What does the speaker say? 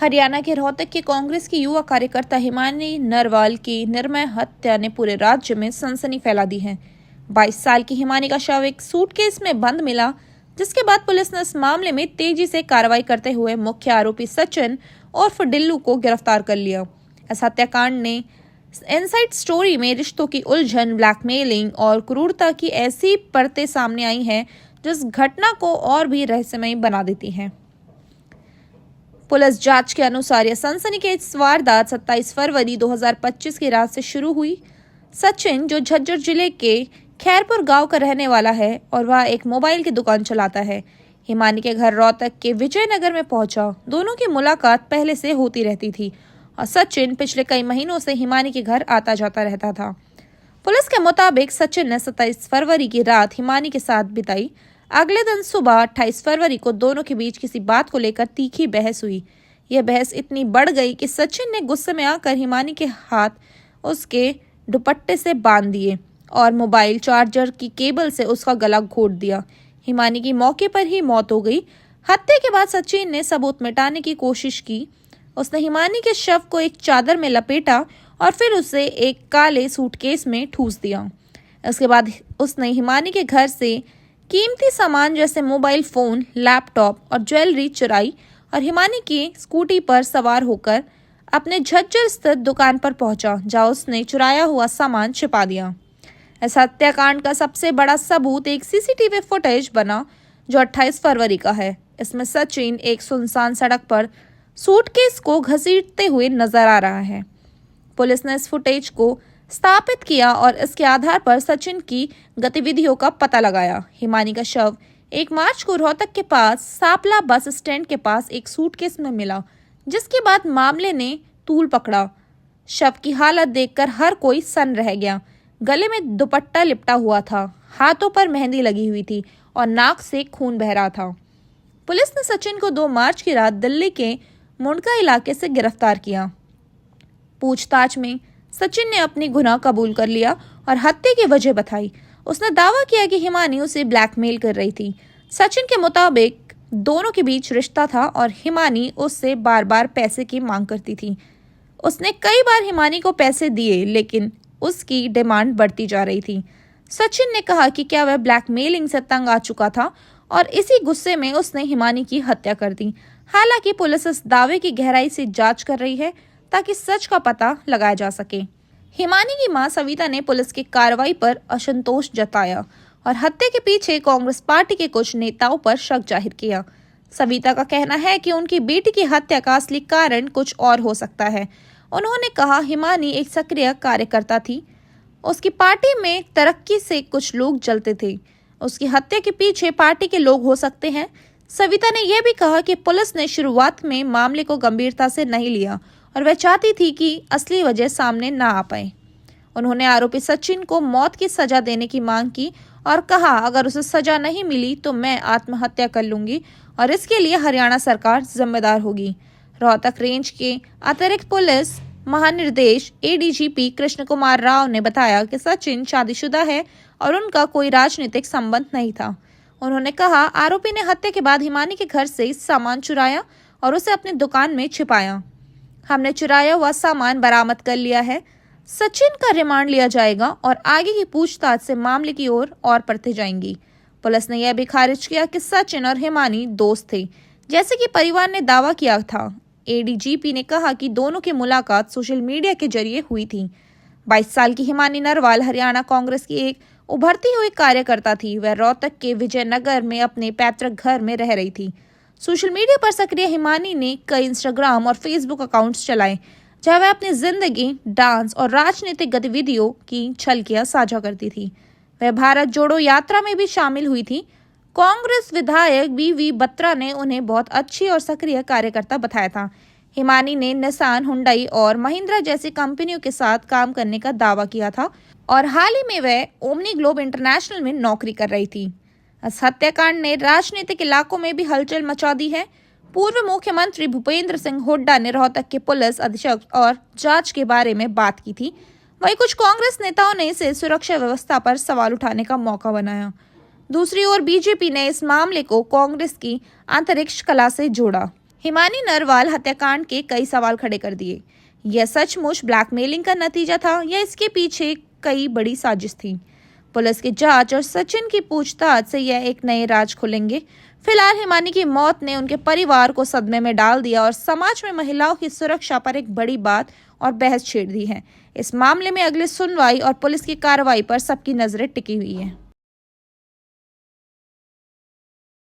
हरियाणा के रोहतक के कांग्रेस की युवा कार्यकर्ता हिमानी नरवाल की निर्मम हत्या ने पूरे राज्य में सनसनी फैला दी है। 22 साल की हिमानी का शव एक सूटकेस में बंद मिला, जिसके बाद पुलिस ने इस मामले में तेजी से कार्रवाई करते हुए मुख्य आरोपी सचिन उर्फ डिल्लू को गिरफ्तार कर लिया। इस हत्याकांड ने इनसाइड स्टोरी में रिश्तों की उलझन, ब्लैकमेलिंग और क्रूरता की ऐसी परतें सामने आई हैं जिस घटना को और भी रहस्यमय बना देती हैं। पुलिस जांच के अनुसार यह सनसनीखेज वारदात 27 फरवरी 2025 की रात से शुरू हुई। सचिन, जो झज्जर जिले के खैरपुर गांव का रहने वाला है और वह एक मोबाइल की दुकान चलाता है, हिमानी के घर रोहतक के विजयनगर में पहुंचा। दोनों की मुलाकात पहले से होती रहती थी और सचिन पिछले कई महीनों से हिमानी के घर आता जाता रहता था। पुलिस के मुताबिक सचिन ने 27 फरवरी की रात हिमानी के साथ बिताई। अगले दिन सुबह 28 फरवरी को दोनों के बीच किसी बात को लेकर तीखी बहस हुई। यह बहस इतनी बढ़ गई कि सचिन ने गुस्से में आकर हिमानी के हाथ उसके दुपट्टे से बांध दिए और मोबाइल चार्जर की केबल से उसका गला घोट दिया। हिमानी की मौके पर ही मौत हो गई। हत्या के बाद सचिन ने सबूत मिटाने की कोशिश की। उसने हिमानी के शव को एक चादर में लपेटा और फिर उसे एक काले सूटकेस में ठूस दिया। इसके बाद उसने हिमानी के घर से कीमती सामान जैसे मोबाइल फोन, लैपटॉप और ज्वेलरी चुराई और हिमानी की स्कूटी पर सवार होकर अपने झज्जर स्थित दुकान पर पहुंचा, जहां उसने चुराया हुआ सामान छिपा दिया। इस हत्याकांड का सबसे बड़ा सबूत एक सीसीटीवी फुटेज बना जो 28 फरवरी का है। इसमें सचिन एक सुनसान सड़क पर सूटकेस को घसीटते हुए नजर आ रहा है। पुलिस ने इस फुटेज को स्थापित किया और इसके आधार पर सचिन की गतिविधियों का पता लगाया। हिमानी का शव 1 मार्च को रोहतक के पास सापला बस स्टैंड के पास एक सूटकेस में मिला, जिसके बाद मामले ने तूल पकड़ा। शव की हालत देखकर हर कोई सन्न रह गया। गले में दुपट्टा लिपटा हुआ था, हाथों पर मेहंदी लगी हुई थी और नाक से खून बह रहा था। पुलिस ने सचिन को 2 मार्च की रात दिल्ली के मुंडका इलाके से गिरफ्तार किया। पूछताछ में सचिन ने अपनी गुनाह कबूल कर लिया और हत्या की वजह बताई। उसने दावा किया कि हिमानी उसे ब्लैकमेल कर रही थी। सचिन के मुताबिक दोनों के बीच रिश्ता था और हिमानी उससे बार बार पैसे की मांग करती थी। उसने कई बार हिमानी को पैसे दिए, लेकिन उसकी डिमांड बढ़ती जा रही थी। सचिन ने कहा कि क्या वह ब्लैकमेलिंग से तंग आ चुका था और इसी गुस्से में उसने हिमानी की हत्या कर दी। हालांकि पुलिस इस दावे की गहराई से जांच कर रही है ताकि सच का पता लगाया जा सके। हिमानी की मां सविता ने पुलिस की कार्रवाई पर असंतोष जताया और हत्या के पीछे कांग्रेस पार्टी के कुछ नेताओं पर शक जाहिर किया। सविता का कहना है कि उनकी बेटी की हत्या का असली कारण कुछ और हो सकता है। उन्होंने कहा, हिमानी एक सक्रिय कार्यकर्ता थी। उसकी पार्टी में तरक्की से कुछ लोग जलते थे। उसकी हत्या के पीछे पार्टी के लोग हो सकते हैं। सविता ने यह भी कहा कि पुलिस ने शुरुआत में मामले को गंभीरता से नहीं लिया और वह चाहती थी कि असली वजह सामने ना आ पाए। उन्होंने आरोपी सचिन को मौत की सजा देने की मांग की और कहा, अगर उसे सजा नहीं मिली तो मैं आत्महत्या कर लूंगी और इसके लिए हरियाणा सरकार जिम्मेदार होगी। रोहतक रेंज के अतिरिक्त पुलिस महानिर्देश एडीजीपी कृष्ण कुमार राव ने बताया कि सचिन शादीशुदा है और उनका कोई राजनीतिक संबंध नहीं था। उन्होंने कहा, आरोपी ने हत्या के बाद हिमानी के घर से सामान चुराया और उसे अपनी दुकान में छिपाया। हमने चुराया हुआ सामान बरामद कर लिया है। सचिन का रिमांड लिया जाएगा और आगे की पूछताछ से मामले की ओर और बढ़ते जाएंगी। पुलिस ने यह भी खारिज किया कि सचिन और हिमानी दोस्त थे, जैसे कि परिवार ने दावा किया था। एडीजीपी ने कहा कि दोनों की मुलाकात सोशल मीडिया के जरिए हुई थी। 22 साल की हिमानी नरवाल हरियाणा कांग्रेस की एक उभरती हुई कार्यकर्ता थी। वह रोहतक के विजयनगर में अपने पैतृक घर में रह रही थी। सोशल मीडिया पर सक्रिय हिमानी ने कई इंस्टाग्राम और फेसबुक अकाउंट्स चलाए, जहां वह अपनी जिंदगी, डांस और राजनीतिक गतिविधियों की झलकियां साझा करती थी। वह भारत जोड़ो यात्रा में भी शामिल हुई थी। कांग्रेस विधायक बीवी बत्रा ने उन्हें बहुत अच्छी और सक्रिय कार्यकर्ता बताया था। हिमानी ने निसान, हुंडई और महिंद्रा जैसी कंपनियों के साथ काम करने का दावा किया था और हाल ही में वह ओमनी ग्लोब इंटरनेशनल में नौकरी कर रही थी। इस हत्याकांड ने राजनीतिक इलाकों में भी हलचल मचा दी है। पूर्व मुख्यमंत्री भूपेंद्र सिंह हुड्डा ने रोहतक के पुलिस अधीक्षक और जांच के बारे में बात की थी। वहीं कुछ कांग्रेस नेताओं ने इसे सुरक्षा व्यवस्था पर सवाल उठाने का मौका बनाया। दूसरी ओर बीजेपी ने इस मामले को कांग्रेस की आंतरिक कलह से जोड़ा। हिमानी नरवाल हत्याकांड के कई सवाल खड़े कर दिए। यह सचमुच ब्लैकमेलिंग का नतीजा था या इसके पीछे कई बड़ी साजिश थी? पुलिस की जांच और सचिन की पूछताछ से यह एक नए राज खुलेंगे। फिलहाल हिमानी की मौत ने उनके परिवार को सदमे में डाल दिया और समाज में महिलाओं की सुरक्षा पर एक बड़ी बात और बहस छेड़ दी है। इस मामले में अगली सुनवाई और पुलिस की कार्रवाई पर सबकी नजरें टिकी हुई है।